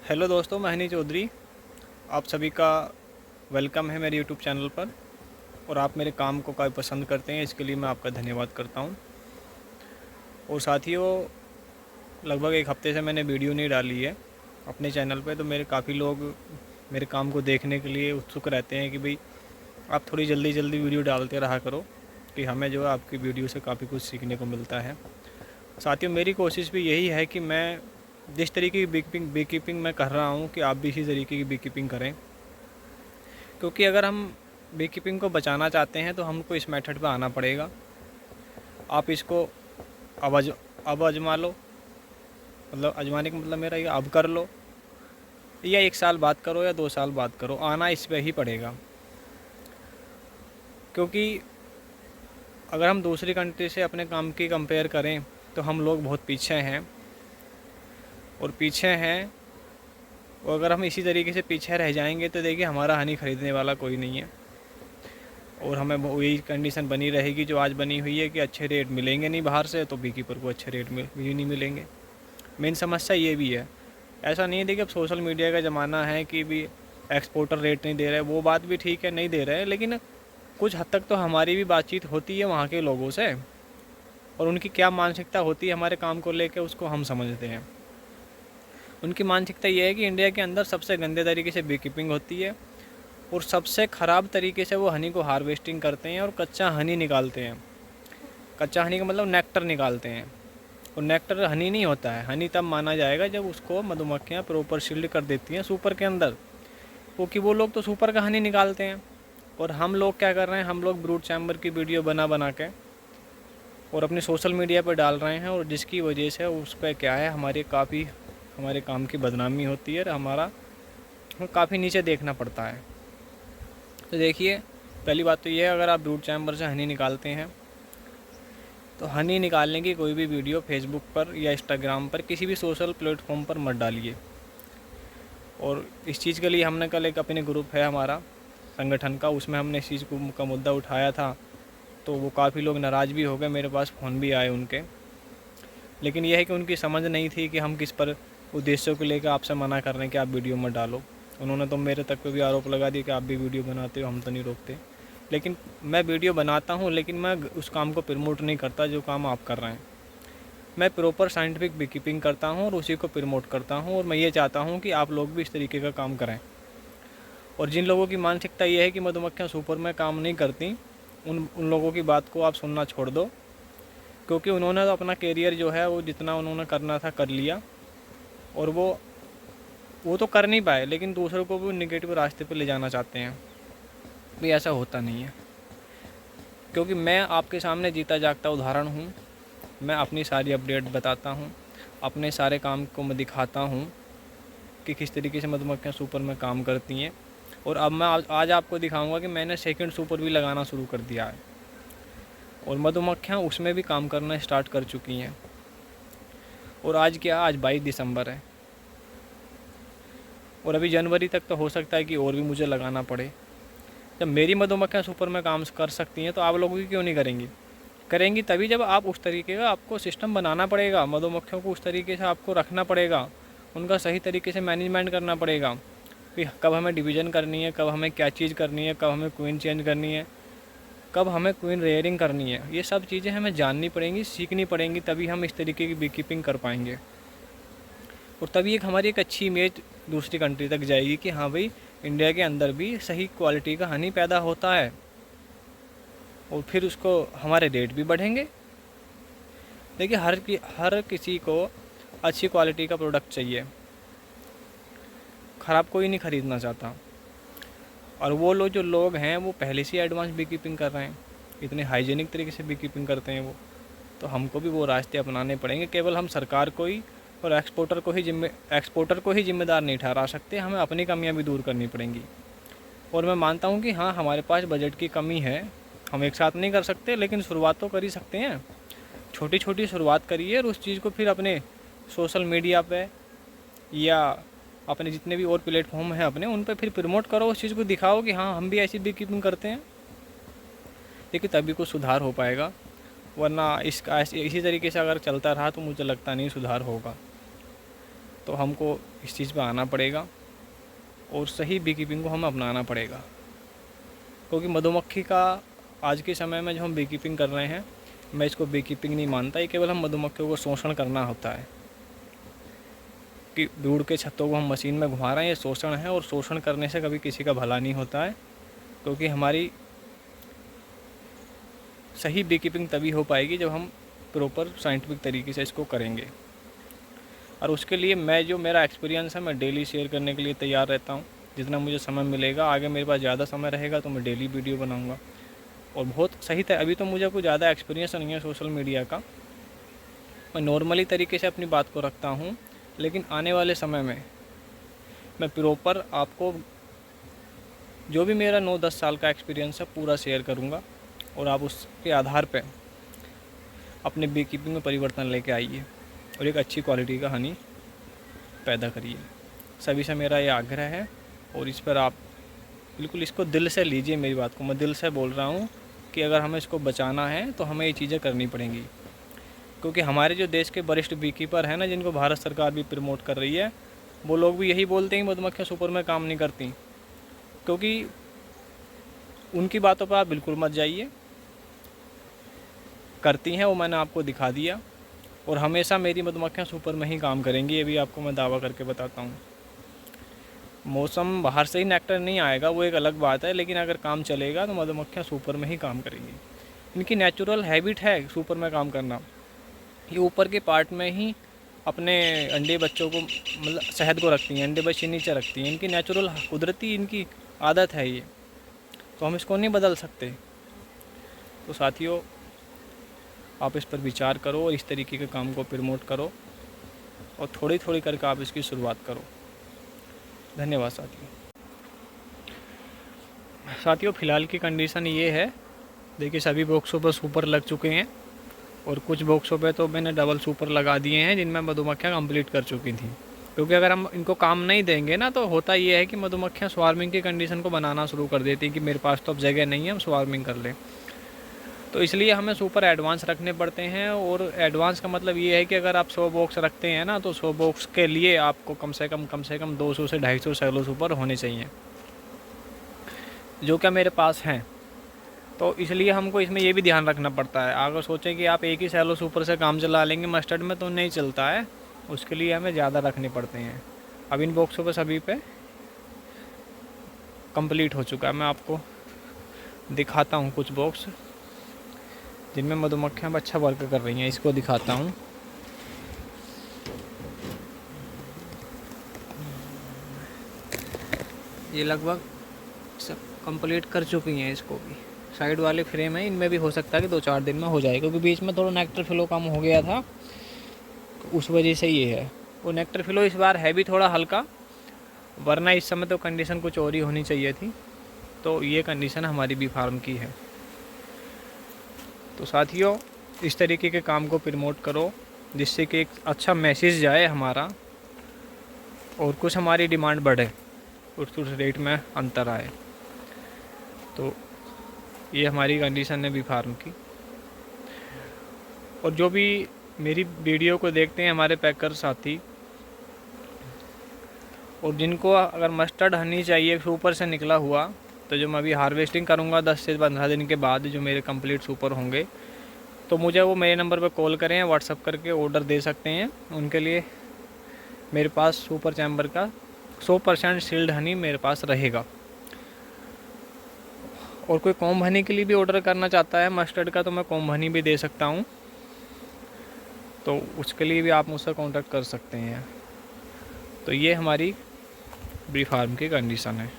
Hello दोस्तों, मैं हनी चौधरी। आप सभी का वेलकम है मेरे यूट्यूब चैनल पर। और आप मेरे काम को काफ़ी पसंद करते हैं, इसके लिए मैं आपका धन्यवाद करता हूं। और साथियों, लगभग एक हफ़्ते से मैंने वीडियो नहीं डाली है अपने चैनल पे, तो मेरे काफ़ी लोग मेरे काम को देखने के लिए उत्सुक रहते हैं कि भाई आप थोड़ी जल्दी जल्दी वीडियो डालते रहा करो, कि हमें जो है आपकी वीडियो से काफ़ी कुछ सीखने को मिलता है। साथियों, मेरी कोशिश भी यही है कि मैं जिस तरीके की बी कीपिंग मैं कर रहा हूँ कि आप भी इसी तरीके की बी कीपिंग करें। क्योंकि अगर हम बी कीपिंग को बचाना चाहते हैं तो हमको इस मेथड पे आना पड़ेगा। आप इसको अब आजमा लो, मतलब आजमाने का मतलब मेरा ये अब कर लो, या 1 साल बाद करो या 2 साल बाद करो, आना इस पे ही पड़ेगा। क्योंकि अगर हम दूसरी कंट्री से अपने काम की कंपेयर करें तो हम लोग बहुत पीछे हैं, और पीछे हैं। और अगर हम इसी तरीके से पीछे रह जाएंगे तो देखिए हमारा हनी ख़रीदने वाला कोई नहीं है, और हमें वही कंडीशन बनी रहेगी जो आज बनी हुई है कि अच्छे रेट मिलेंगे नहीं बाहर से, तो बी कीपर को अच्छे रेट भी नहीं मिलेंगे। मेन समस्या ये भी है। ऐसा नहीं है, देखिए अब सोशल मीडिया का ज़माना है कि भी एक्सपोर्टर रेट नहीं दे रहे, वो बात भी ठीक है, नहीं दे रहे, लेकिन कुछ हद तक तो हमारी भी बातचीत होती है वहाँ के लोगों से, और उनकी क्या मानसिकता होती है हमारे काम को लेकर उसको हम समझते हैं। उनकी मानसिकता ये है कि इंडिया के अंदर सबसे गंदे तरीके से बी कीपिंग होती है, और सबसे ख़राब तरीके से वो हनी को हार्वेस्टिंग करते हैं और कच्चा हनी निकालते हैं। कच्चा हनी का मतलब नेक्टर निकालते हैं, और नेक्टर हनी नहीं होता है। हनी तब माना जाएगा जब उसको मधुमक्खियाँ प्रॉपर शील्ड कर देती हैं सुपर के अंदर, क्योंकि वो लोग तो सुपर का हनी निकालते हैं। और हम लोग क्या कर रहे हैं, हम लोग ब्रूट चैम्बर की वीडियो बना बना के और अपने सोशल मीडिया पर डाल रहे हैं, और जिसकी वजह से उस पर क्या है, हमारे काम की बदनामी होती है, और हमारा काफ़ी नीचे देखना पड़ता है। तो देखिए, पहली बात तो ये है, अगर आप ब्रूट चैम्बर से हनी निकालते हैं तो हनी निकालने की कोई भी वीडियो फेसबुक पर या इंस्टाग्राम पर किसी भी सोशल प्लेटफॉर्म पर मत डालिए। और इस चीज़ के लिए हमने कल एक अपने ग्रुप है हमारा संगठन का, उसमें हमने इस चीज़ का मुद्दा उठाया था, तो वो काफ़ी लोग नाराज़ भी हो गए, मेरे पास फ़ोन भी आए उनके। लेकिन यह है कि उनकी समझ नहीं थी कि हम किस पर उद्देश्यों को लेकर आपसे मना कर रहे हैं कि आप वीडियो मत डालो। उन्होंने तो मेरे तक पे भी आरोप लगा दिया कि आप भी वीडियो बनाते हो, हम तो नहीं रोकते। लेकिन मैं वीडियो बनाता हूँ, लेकिन मैं उस काम को प्रमोट नहीं करता जो काम आप कर रहे हैं। मैं प्रॉपर साइंटिफिक बी कीपिंग करता हूँ और उसी को प्रमोट करता हूँ, और मैं ये चाहता हूँ कि आप लोग भी इस तरीके का काम करें। और जिन लोगों की मानसिकता ये है कि मधुमक्खियाँ सुपर में काम नहीं करती, उन लोगों की बात को आप सुनना छोड़ दो, क्योंकि उन्होंने तो अपना कैरियर जो है वो जितना उन्होंने करना था कर लिया, और वो तो कर नहीं पाए, लेकिन दूसरों को भी निगेटिव रास्ते पर ले जाना चाहते हैं। भी ऐसा होता नहीं है, क्योंकि मैं आपके सामने जीता जागता उदाहरण हूँ। मैं अपनी सारी अपडेट बताता हूँ, अपने सारे काम को मैं दिखाता हूँ कि किस तरीके से मधुमक्खियाँ सुपर में काम करती हैं। और अब मैं आज आपको दिखाऊंगा कि मैंने सेकंड सुपर भी लगाना शुरू कर दिया है, और मधुमक्खियाँ उसमें भी काम करना स्टार्ट कर चुकी हैं। और आज 22 दिसंबर है, और अभी जनवरी तक तो हो सकता है कि और भी मुझे लगाना पड़े। जब मेरी मधुमक्खियाँ सुपर में काम कर सकती हैं तो आप लोगों की क्यों नहीं करेंगी? करेंगी तभी जब आप उस तरीके का आपको सिस्टम बनाना पड़ेगा, मधुमक्खियों को उस तरीके से आपको रखना पड़ेगा, उनका सही तरीके से मैनेजमेंट करना पड़ेगा कि कब हमें डिवीज़न करनी है, कब हमें क्या चीज़ करनी है, कब हमें क्वीन चेंज करनी है, कब हमें क्वीन रेयरिंग करनी है। ये सब चीज़ें हमें जाननी पड़ेंगी, सीखनी पड़ेंगी, तभी हम इस तरीके की बी कीपिंग कर पाएंगे। और तभी हमारी एक अच्छी इमेज दूसरी कंट्री तक जाएगी कि हाँ भाई, इंडिया के अंदर भी सही क्वालिटी का हनी पैदा होता है, और फिर उसको हमारे रेट भी बढ़ेंगे। देखिए, हर किसी को अच्छी क्वालिटी का प्रोडक्ट चाहिए, ख़राब कोई नहीं ख़रीदना चाहता। और वो जो लोग हैं वो पहले से एडवांस बी कीपिंग कर रहे हैं, इतने हाइजीनिक तरीके से बी कीपिंग करते हैं वो, तो हमको भी वो रास्ते अपनाने पड़ेंगे। केवल हम सरकार को ही और एक्सपोर्टर को ही जिम्मेदार नहीं ठहरा सकते, हमें अपनी कमियां भी दूर करनी पड़ेंगी। और मैं मानता हूँ कि हाँ, हमारे पास बजट की कमी है, हम एक साथ नहीं कर सकते, लेकिन शुरुआत तो कर ही सकते हैं। छोटी छोटी शुरुआत करिए, और उस चीज़ को फिर अपने सोशल मीडिया पे या अपने जितने भी और प्लेटफॉर्म हैं अपने, उन पे फिर प्रमोट करो, उस चीज़ को दिखाओ कि हाँ, हम भी ऐसी बी कीपिंग करते हैं। देखिए, तभी कुछ सुधार हो पाएगा, वरना इसी तरीके से अगर चलता रहा तो मुझे लगता नहीं सुधार होगा। तो हमको इस चीज़ पे आना पड़ेगा और सही बी कीपिंग को हमें अपनाना पड़ेगा। क्योंकि मधुमक्खी का आज के समय में जो हम बी कीपिंग कर रहे हैं, मैं इसको बी कीपिंग नहीं मानता। ये केवल हम मधुमक्खियों को शोषण करना होता है कि दूर के छत्तों को हम मशीन में घुमा रहे हैं, ये शोषण है। और शोषण करने से कभी किसी का भला नहीं होता है, क्योंकि हमारी सही बी कीपिंग तभी हो पाएगी जब हम प्रॉपर साइंटिफिक तरीके से इसको करेंगे। और उसके लिए मैं जो मेरा एक्सपीरियंस है मैं डेली शेयर करने के लिए तैयार रहता हूँ। जितना मुझे समय मिलेगा, आगे मेरे पास ज़्यादा समय रहेगा तो मैं डेली वीडियो बनाऊँगा। और बहुत सही था, अभी तो मुझे कुछ ज़्यादा एक्सपीरियंस नहीं है सोशल मीडिया का, मैं नॉर्मली तरीके से अपनी बात को रखता हूँ। लेकिन आने वाले समय में मैं प्रॉपर आपको जो भी मेरा 9-10 साल का एक्सपीरियंस है पूरा शेयर करूँगा, और आप उसके आधार पे अपने बी कीपिंग में परिवर्तन लेके आइए और एक अच्छी क्वालिटी का हनी पैदा करिए। सभी से मेरा ये आग्रह है, और इस पर आप बिल्कुल इसको दिल से लीजिए। मेरी बात को मैं दिल से बोल रहा हूँ कि अगर हमें इसको बचाना है तो हमें ये चीज़ें करनी पड़ेंगी। क्योंकि हमारे जो देश के वरिष्ठ बी कीपर हैं ना, जिनको भारत सरकार भी प्रमोट कर रही है, वो लोग भी यही बोलते हैं कि मधुमक्खियाँ सुपर में काम नहीं करती। क्योंकि उनकी बातों पर आप बिल्कुल मत जाइए, करती हैं वो मैंने आपको दिखा दिया। और हमेशा मेरी मधुमक्खियाँ सुपर में ही काम करेंगी, ये भी आपको मैं दावा करके बताता हूँ। मौसम बाहर से ही नेक्टर नहीं आएगा वो एक अलग बात है, लेकिन अगर काम चलेगा तो मधुमक्खियाँ सुपर में ही काम करेंगी। इनकी नेचुरल हैबिट है सुपर में काम करना। ये ऊपर के पार्ट में ही अपने अंडे बच्चों को मतलब शहद को रखती हैं, अंडे बच्चे नीचे रखती हैं। इनकी नेचुरल कुदरती इनकी आदत है ये, तो हम इसको नहीं बदल सकते। तो साथियों, आप इस पर विचार करो और इस तरीके के काम को प्रमोट करो, और थोड़ी थोड़ी करके आप इसकी शुरुआत करो। धन्यवाद साथियों, फ़िलहाल की कंडीशन ये है, देखिए सभी बॉक्सों पर सुपर लग चुके हैं, और कुछ बॉक्सों पे तो मैंने डबल सुपर लगा दिए हैं जिनमें मधुमक्खियाँ कंप्लीट कर चुकी थी। क्योंकि अगर हम इनको काम नहीं देंगे ना, तो होता ये है कि मधुमक्खियाँ स्वार्मिंग की कंडीशन को बनाना शुरू कर देती हैं कि मेरे पास तो अब जगह नहीं है, हम स्वार्मिंग कर लें। तो इसलिए हमें सुपर एडवांस रखने पड़ते हैं। और एडवांस का मतलब ये है कि अगर आप 100 बॉक्स रखते हैं ना, तो 100 बॉक्स के लिए आपको कम से कम 200 से 250 सैलो सुपर होने चाहिए, जो क्या मेरे पास हैं। तो इसलिए हमको इसमें ये भी ध्यान रखना पड़ता है। अगर सोचें कि आप एक ही सैलो सुपर से काम चला लेंगे मस्टर्ड में, तो नहीं चलता है, उसके लिए हमें ज़्यादा रखने पड़ते हैं। अब इन बॉक्सों पे सभी पे कंप्लीट हो चुका है। मैं आपको दिखाता हूँ कुछ बॉक्स जिनमें मधुमक्खियाँ अच्छा वर्क कर रही हैं, इसको दिखाता हूँ। ये लगभग सब कंप्लीट कर चुकी हैं। इसको भी साइड वाले फ्रेम है, इनमें भी हो सकता है कि 2-4 दिन में हो जाए, क्योंकि बीच में थोड़ा नेक्टर फ्लो कम हो गया था, उस वजह से ये है। वो नेक्टर फ्लो इस बार है भी थोड़ा हल्का, वरना इस समय तो कंडीशन कुछ और ही होनी चाहिए थी। तो ये कंडीशन हमारी बी फार्म की है। तो साथियों, इस तरीके के काम को प्रमोट करो, जिससे कि एक अच्छा मैसेज जाए हमारा, और कुछ हमारी डिमांड बढ़े, उस रेट में अंतर आए। तो ये हमारी कंडीशन है बी फार्म की। और जो भी मेरी वीडियो को देखते हैं हमारे पैकर साथी, और जिनको अगर मस्टर्ड हनी चाहिए सुपर से निकला हुआ, तो जो मैं अभी हार्वेस्टिंग करूँगा 10 से 15 दिन के बाद जो मेरे कंप्लीट सुपर होंगे, तो मुझे वो मेरे नंबर पर कॉल करें, व्हाट्सअप करके ऑर्डर दे सकते हैं। उनके लिए मेरे पास सुपर चैम्बर का 100% सील्ड हनी मेरे पास रहेगा। और कोई कॉम्ब हनी के लिए भी ऑर्डर करना चाहता है मस्टर्ड का, तो मैं कॉम्ब हनी भी दे सकता हूँ, तो उसके लिए भी आप मुझसे कांटेक्ट कर सकते हैं। तो ये हमारी बी फार्म की कंडीशन है।